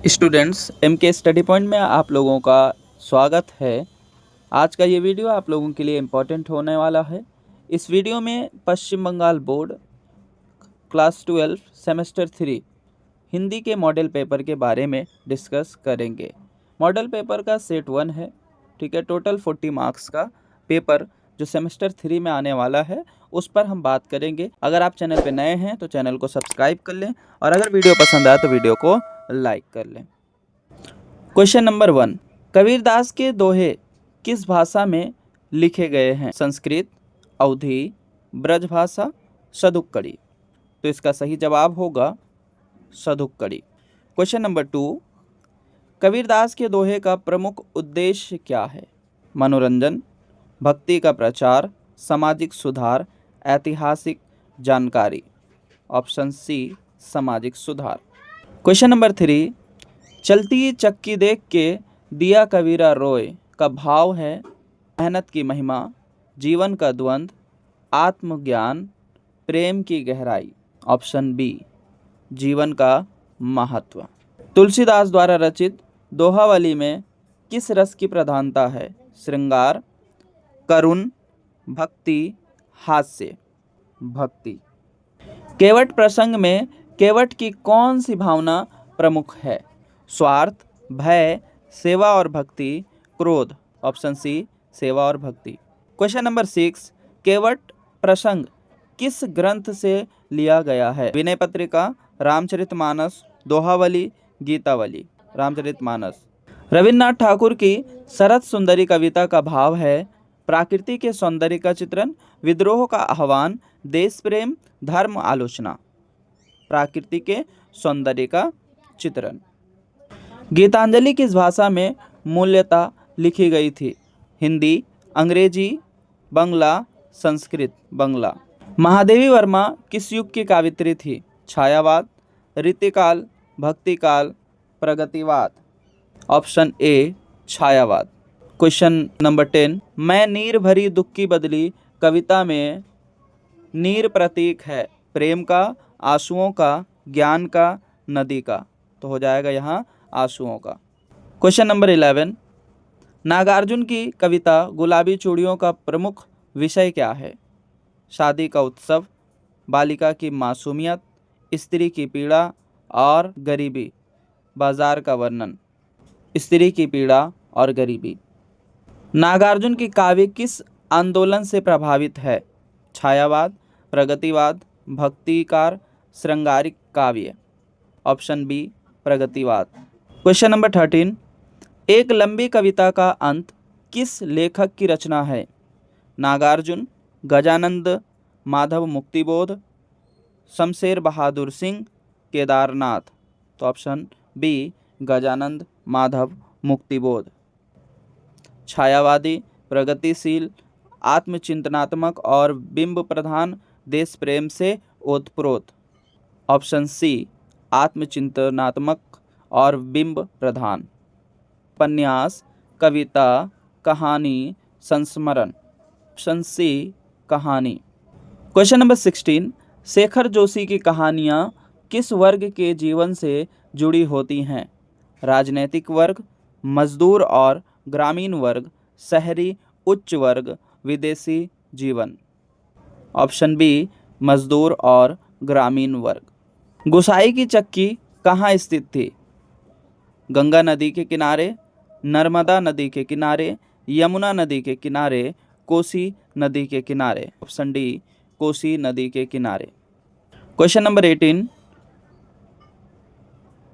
Students, M के study point में आप लोगों का स्वागत है। आज का ये वीडियो आप लोगों के लिए इम्पोर्टेंट होने वाला है। इस वीडियो में Paschim Bangal board class 12 semester 3 Hindi के मॉडल पेपर के बारे में डिस्कस करेंगे। मॉडल पेपर का सेट 1 है, ठीक है। टोटल 40 मार्क्स का पेपर जो सेमेस्टर 3 में आने वाला है उस पर हम बात करेंगे। अगर आप चैनल पे नए हैं तो चैनल को सब्सक्राइब कर लें और अगर वीडियो पसंद आए तो वीडियो को लाइक कर लें। क्वेश्चन नंबर 1, कबीरदास के दोहे किस भाषा में लिखे गए हैं? संस्कृत, अवधी, ब्रजभाषा, सदुक्कड़ी। तो इसका सही जवाब होगा सदुक्कड़ी। क्वेश्चन नंबर 2, कबीरदास के दोहे का प्रमुख उद्देश्य क्या है? मनोरंजन, भक्ति का प्रचार, सामाजिक सुधार, ऐतिहासिक जानकारी। ऑप्शन सी सामाजिक सुधार। क्वेश्चन नंबर 3, चलती चक्की देख के दिया कबीरा रोए का भाव है? मेहनत की महिमा, जीवन का द्वंद्व, आत्मज्ञान, प्रेम की गहराई। ऑप्शन बी जीवन का महत्व। तुलसीदास द्वारा रचित दोहावली में किस रस की प्रधानता है? श्रृंगार, करुण, भक्ति, हास्य। भक्ति। केवट प्रसंग में केवट की कौन सी भावना प्रमुख है? स्वार्थ, भय, सेवा और भक्ति, क्रोध। ऑप्शन सी सेवा और भक्ति। क्वेश्चन नंबर 6, केवट प्रसंग किस ग्रंथ से लिया गया है? विनय पत्रिका, रामचरितमानस, दोहावली, गीतावली। रामचरितमानस। रविन्द्रनाथ ठाकुर की शरत सुंदरी कविता का भाव है? प्रकृति के सौंदर्य का चित्रण, विद्रोह का आह्वान, देश प्रेम, धर्म आलोचना। प्रकृति के सौंदर्य का चित्रण। गीतांजलि किस भाषा में मूलतः लिखी गई थी? हिंदी, अंग्रेजी, बंगला, संस्कृत। बंगला। महादेवी वर्मा किस युग की कावित्री थी? छायावाद, रीतिकाल, भक्तिकाल, प्रगतिवाद। ऑप्शन ए छायावाद। क्वेश्चन नंबर 10, मैं नीर भरी दुख की बदली कविता में नीर प्रतीक है? प्रेम का, आंसुओं का, ज्ञान का, नदी का। तो हो जाएगा यहाँ आंसुओं का। क्वेश्चन नंबर 11, नागार्जुन की कविता गुलाबी चूड़ियों का प्रमुख विषय क्या है? शादी का उत्सव, बालिका की मासूमियत, स्त्री की पीड़ा और गरीबी। बाजार का वर्णन। स्त्री की पीड़ा और गरीबी। नागार्जुन की काव्य किस आंदोलन से प्रभावित है? छायावाद, प्रगतिवाद, भक्तिकार, श्रृंगारिक काव्य। ऑप्शन बी प्रगतिवाद। क्वेश्चन नंबर 13, एक लंबी कविता का अंत किस लेखक की रचना है? नागार्जुन, गजानंद माधव मुक्तिबोध, शमशेर बहादुर सिंह, केदारनाथ। तो ऑप्शन बी गजानंद माधव मुक्तिबोध। छायावादी, प्रगतिशील, आत्मचिंतनात्मक और बिंब प्रधान, देश प्रेम से ओतप्रोत। ऑप्शन सी आत्मचिंतनात्मक और बिंब प्रधान। उपन्यास, कविता, कहानी, संस्मरण। ऑप्शन सी कहानी। क्वेश्चन नंबर 16, शेखर जोशी की कहानियाँ किस वर्ग के जीवन से जुड़ी होती हैं? राजनैतिक वर्ग, मजदूर और ग्रामीण वर्ग, शहरी उच्च वर्ग, विदेशी जीवन। ऑप्शन बी मजदूर और ग्रामीण वर्ग। गोसाई की चक्की कहाँ स्थित थी? गंगा नदी के किनारे, नर्मदा नदी के किनारे, यमुना नदी के किनारे, कोसी नदी के किनारे। ऑप्शन डी कोसी नदी के किनारे। क्वेश्चन नंबर 18,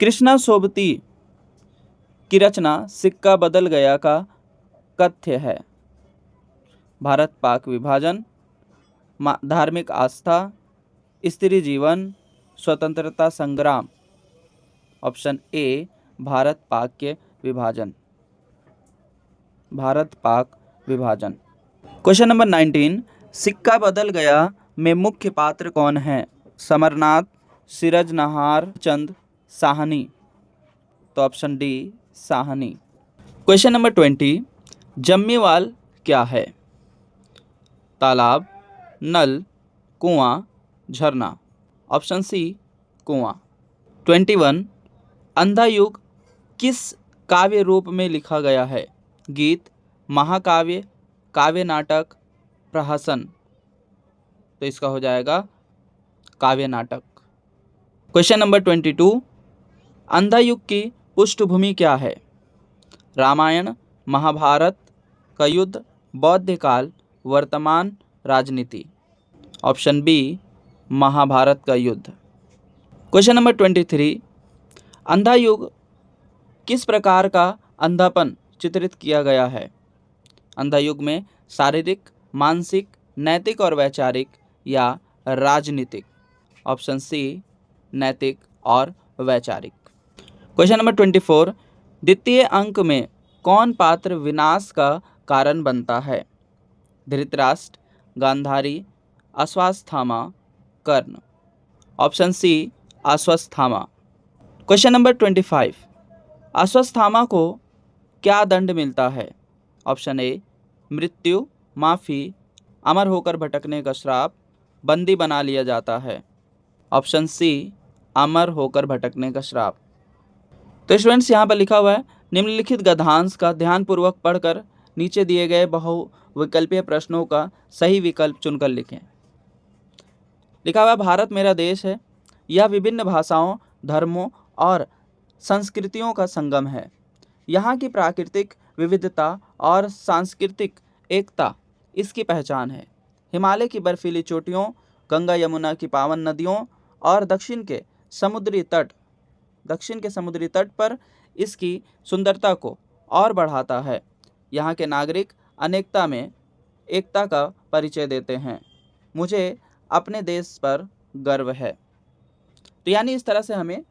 कृष्णा सोबती की रचना सिक्का बदल गया का कथ्य है? भारत पाक विभाजन, धार्मिक आस्था, स्त्री जीवन, स्वतंत्रता संग्राम। ऑप्शन ए भारत पाक के विभाजन। भारत पाक विभाजन। क्वेश्चन नंबर 19, सिक्का बदल गया में मुख्य पात्र कौन है? समरनाथ, सिरज नहार चंद, साहनी। तो option D Sahni. Question number 20, जम्मीवाल क्या है? तालाब, नल, कुआं, झरना। ऑप्शन सी कुआं। 21, अंधा युग किस काव्य रूप में लिखा गया है? गीत, महाकाव्य, काव्य नाटक, प्रहसन। तो इसका हो जाएगा काव्य नाटक। क्वेश्चन नंबर 22, अंधा युग की पृष्ठभूमि क्या है? रामायण, महाभारत का युद्ध, बौद्ध काल, वर्तमान राजनीति। ऑप्शन बी, महाभारत का युद्ध। क्वेश्चन नंबर 23, अंधा युग किस प्रकार का अंधापन चित्रित किया गया है? अंधा युग में शारीरिक, मानसिक, नैतिक और वैचारिक या राजनीतिक। ऑप्शन सी, नैतिक और वैचारिक। क्वेश्चन नंबर 24, द्वितीय अंक में कौन पात्र विनाश का कारण बनता है? Dhritarashtra, Gandhari, Ashwatthama, Karna. Option C, Ashwatthama. Question number 25, Ashwatthama को क्या दंड मिलता है? ऑप्शन ए, मृत्यु, माफी, अमर होकर भटकने का श्राप, बंदी बना लिया जाता है। ऑप्शन सी, अमर होकर भटकने का श्राप। तो स्टूडेंट्स यहाँ पर लिखा हुआ है, निम्नलिखित गद्यांश का ध्यानपूर्वक पढ़कर नीचे दिए गए बहुविकल्पीय प्रश्नों का सही विकल्प चुनकर लिखें। लिखा हुआ, भारत मेरा देश है, यह विभिन्न भाषाओं, धर्मों और संस्कृतियों का संगम है। यहाँ की प्राकृतिक विविधता और सांस्कृतिक एकता इसकी पहचान है। हिमालय की बर्फीली चोटियों, गंगा यमुना की पावन नदियों और दक्षिण के समुद्री तट पर इसकी सुंदरता को और बढ़ाता है। यहाँ के नागरिक अनेकता में एकता का परिचय देते हैं। मुझे अपने देश पर गर्व है। तो यानी इस तरह से हमें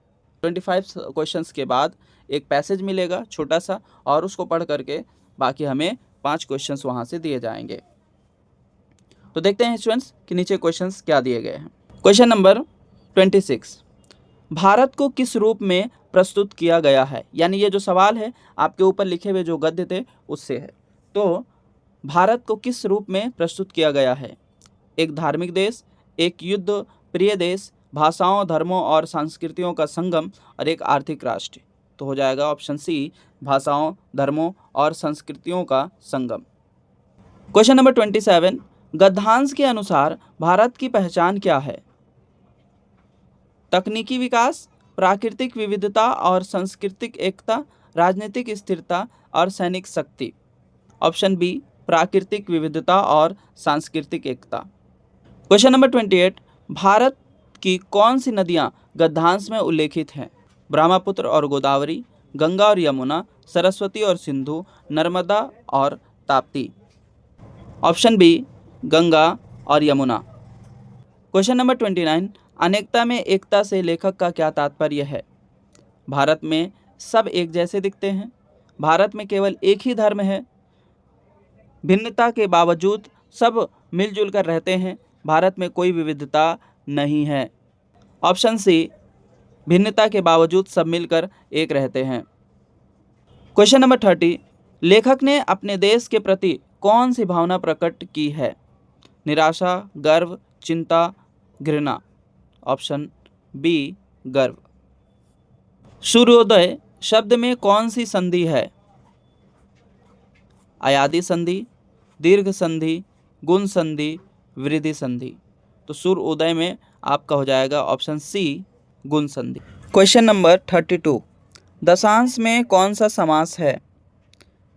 25 क्वेश्चंस के बाद एक पैसेज मिलेगा छोटा सा, और उसको पढ़ करके बाकी हमें 5 क्वेश्चंस वहाँ से दिए जाएंगे। तो देखते हैं स्टूडेंट्स कि नीचे क्वेश्चंस क्या दिए गए हैं। क्वेश्चन नंबर 26, भारत को किस रूप में प्रस्तुत किया गया है? यानी ये जो सवाल है आपके ऊपर लिखे हुए जो गद्य थे उससे है। तो भारत को किस रूप में प्रस्तुत किया गया है? एक धार्मिक देश, एक युद्ध प्रिय देश, भाषाओं, धर्मों और संस्कृतियों का संगम और एक आर्थिक राष्ट्र। तो हो जाएगा ऑप्शन सी, भाषाओं, धर्मों और संस्कृतियों का संगम। क्वेश्चन नंबर 27, गद्यांश के अनुसार भारत की पहचान क्या है? तकनीकी विकास, प्राकृतिक विविधता और सांस्कृतिक एकता, राजनीतिक स्थिरता और सैनिक शक्ति। ऑप्शन बी, प्राकृतिक विविधता और सांस्कृतिक एकता। क्वेश्चन नंबर 28, भारत की कौन सी नदियां गद्यांश में उल्लेखित हैं? ब्रह्मपुत्र और गोदावरी, गंगा और यमुना, सरस्वती और सिंधु, नर्मदा और ताप्ती। ऑप्शन बी, गंगा और यमुना। क्वेश्चन नंबर 29, अनेकता में एकता से लेखक का क्या तात्पर्य है? भारत में सब एक जैसे दिखते हैं, भारत में केवल एक ही धर्म है, भिन्नता के बावजूद सब मिलजुल कर रहते हैं, भारत में कोई विविधता नहीं है। ऑप्शन सी, भिन्नता के बावजूद सब मिलकर एक रहते हैं। क्वेश्चन नंबर 30, लेखक ने अपने देश के प्रति कौन सी भावना प्रकट की है? निराशा, गर्व, चिंता, घृणा। ऑप्शन बी, गर्व। सूर्योदय शब्द में कौन सी संधि है? अयादि संधि, दीर्घ संधि, गुण संधि, वृद्धि संधि। तो सूर्योदय में आपका हो जाएगा ऑप्शन सी, गुण संधि। क्वेश्चन नंबर 32, दशांश में कौन सा समास है?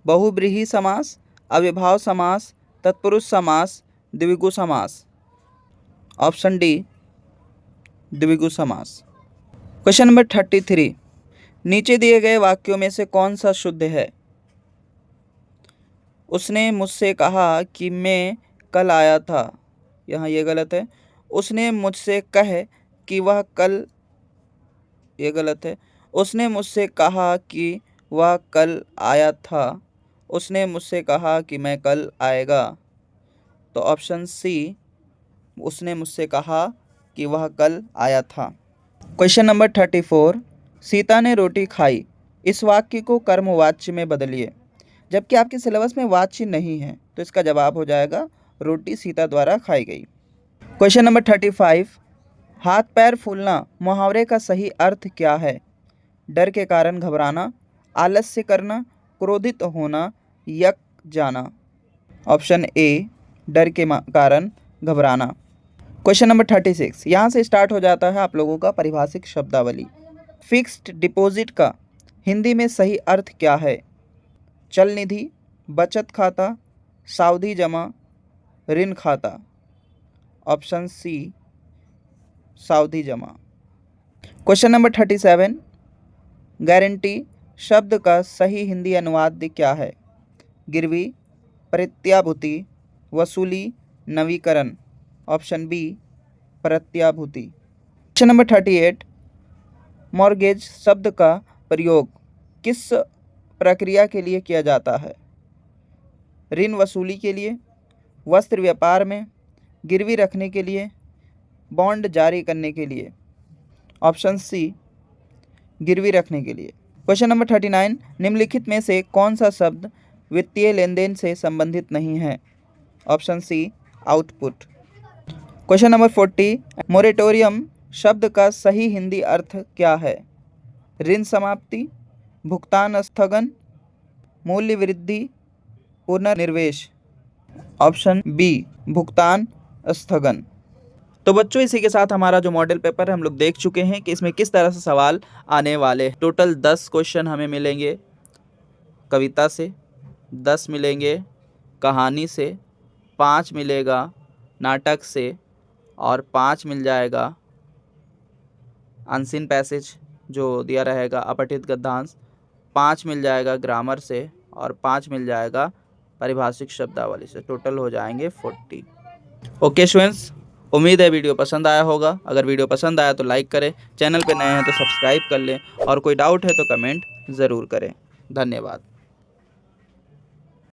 बहुब्रीहि समास, अविभाव समास, तत्पुरुष समास, द्विगु समास। ऑप्शन डी, द्विगु समास। क्वेश्चन नंबर 33, नीचे दिए गए वाक्यों में से कौन सा शुद्ध है? उसने मुझसे कहा कि मैं कल आया था, यहाँ ये गलत है। उसने मुझसे कहे कि वह कल, ये गलत है। उसने मुझसे कहा कि वह कल आया था, उसने मुझसे कहा कि मैं कल आएगा। तो ऑप्शन सी, उसने मुझसे कहा कि वह कल आया था। क्वेश्चन नंबर 34, सीता ने रोटी खाई, इस वाक्य को कर्मवाच्य में बदलिए। जबकि आपके सिलेबस में वाच्य नहीं है तो इसका जवाब हो जाएगा रोटी सीता द्वारा खाई गई। क्वेश्चन नंबर 35, हाथ पैर फूलना मुहावरे का सही अर्थ क्या है? डर के कारण घबराना, आलस्य करना, क्रोधित होना, यक जाना। ऑप्शन ए डर के कारण घबराना। क्वेश्चन नंबर 36, यहाँ से स्टार्ट हो जाता है आप लोगों का पारिभाषिक शब्दावली। फिक्स्ड डिपॉजिट का हिंदी में सही अर्थ क्या है? चल निधि, बचत खाता, सावधि जमा, ऋण खाता। ऑप्शन सी सावधि जमा। क्वेश्चन नंबर 37, गारंटी शब्द का सही हिंदी अनुवाद क्या है? गिरवी, प्रत्याभूति, वसूली, नवीकरण। ऑप्शन बी प्रत्याभूति। क्वेश्चन नंबर 38, मॉर्गेज शब्द का प्रयोग किस प्रक्रिया के लिए किया जाता है? ऋण वसूली के लिए, वस्त्र व्यापार में, गिरवी रखने के लिए, बॉन्ड जारी करने के लिए। ऑप्शन सी गिरवी रखने के लिए। क्वेश्चन नंबर 39, निम्नलिखित में से कौन सा शब्द वित्तीय लेन देन से संबंधित नहीं है? Option C output. Question number 40, moratorium शब्द का सही हिंदी अर्थ क्या है? ऋण समाप्ति, भुगतान स्थगन, मूल्य वृद्धि, पुनर्निवेश। ऑप्शन बी भुगतान स्थगन। तो बच्चों, इसी के साथ हमारा जो मॉडल पेपर है हम लोग देख चुके हैं कि इसमें किस तरह से सवाल आने वाले हैं। टोटल 10 क्वेश्चन हमें मिलेंगे कविता से, 10 मिलेंगे कहानी से, 5 मिलेगा नाटक से और 5 मिल जाएगा अनसीन पैसेज जो दिया रहेगा अपठित गद्यांश, 5 मिल जाएगा ग्रामर से और 5 मिल जाएगा पारिभाषिक शब्दावली से। टोटल हो जाएंगे 40। ओके स्टूडेंट्स, उम्मीद है वीडियो पसंद आया होगा। अगर वीडियो पसंद आया तो लाइक करें, चैनल पे नए हैं तो सब्सक्राइब कर लें और कोई डाउट है तो कमेंट ज़रूर करें। धन्यवाद।